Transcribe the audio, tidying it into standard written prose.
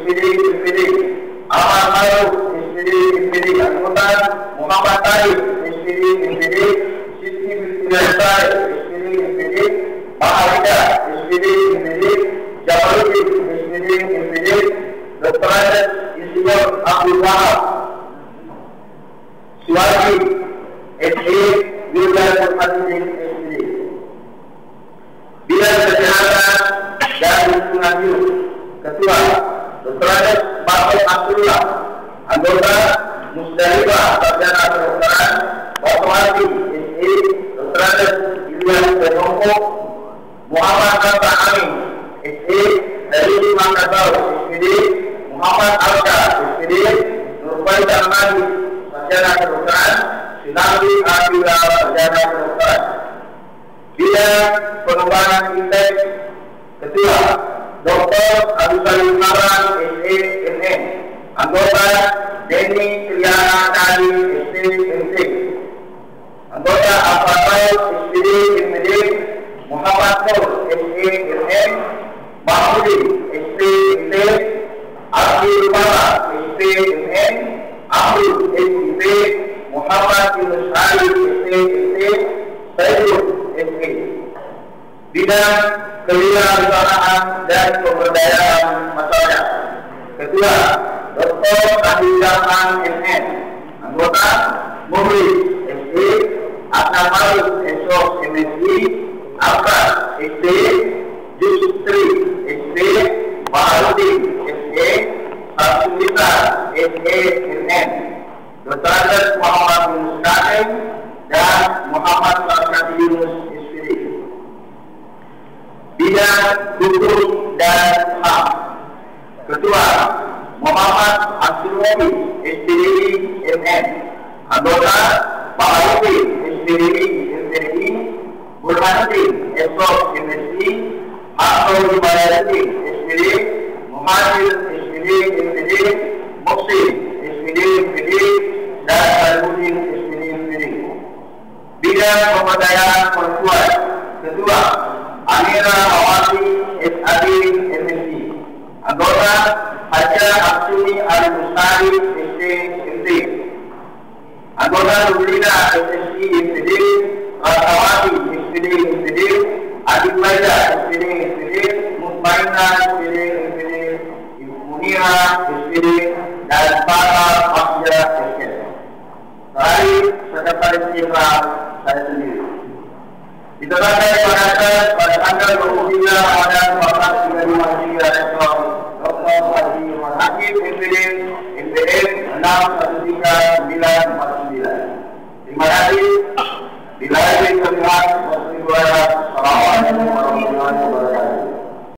SPD, Ahmad Maruf, SPD, anggota Muhammad Tarif, SPD, Siti Bismillah, SPD, Maharika, SPD, Jamaluddin, SPD, Dr. Ajat Insinyur Abdul Wahab, Suwadi, SPD, Wildan Nurhadin, SPD. Bidang Kesehatan dan Lingkungan Hidup, Ketua Dr. Ajat Bapak Abdullah, anggota Musdalifah Sarjana Kedokteran, Fatmawati, SE, Dr. Ajat Ilyas Denoko, Muhammad Kata Amin, SE, dari Makassar, SPD, Muhammad Alka, SPD, Nurbaita Madi, Sarjana Kedokteran, Sinambi Abdullah, Sarjana Kedokteran. Bidang Pengembangan Indeks, Ketua Dr. Abdul Salim Maran, SE, MM, anggota Denny Triana Kali, SE, MC, anggota Afatal, SPD, MD, Muhammad Nur, SE, MM, Mahmudi, SE, MC, Abdi Rumara, SE, MM, Abdul, SIP, Muhammad Yunus Ali, SE, MC, Sayyid, SE. Bidang Kewirausahaan dan Pemberdayaan Masyarakat, Ketua Dr. Andi Zaman, MN, anggota Muhri, SE, Adnan Maruf, Esok, MSI, Abbas, SE, Justri, SE, Baharudin, SE, Asumita, SE, MN, Dr. Ajat Muhammad Yunus Kasim, dan Muhammad Sarkati Yunus, SPD. Bidang Hukum dan HAM, Ketua Muhammad Abdul Wahid, SPDI, MN, anggota Pak Alufi, SPDI, Burhanuddin, Esok, MSI, Abdul Bayati, SPD, Muhammad, SPD, Muhsin, SPD, dan Aludin, SPD. Bidang Pemberdayaan Perempuan, Ketua Amira Awati, SAD, MSI, anggota Haja Absuni Ali Mustari, ST, anggota Rulina, SSI, SPD, Ratawati, SPD, Adik Maida, SPD, Mutmainah, SPD, Munira, SPD, dan para Masya, SPD. Terakhir, Sekretaris Jenderal saya sendiri. Ditetapkan pada tanggal 23 Ramadan 1435 Hijriah, Dr. Haji Muhammad Hakim, MPD, MPM 613949. Terima kasih. Bila ada yang terlihat,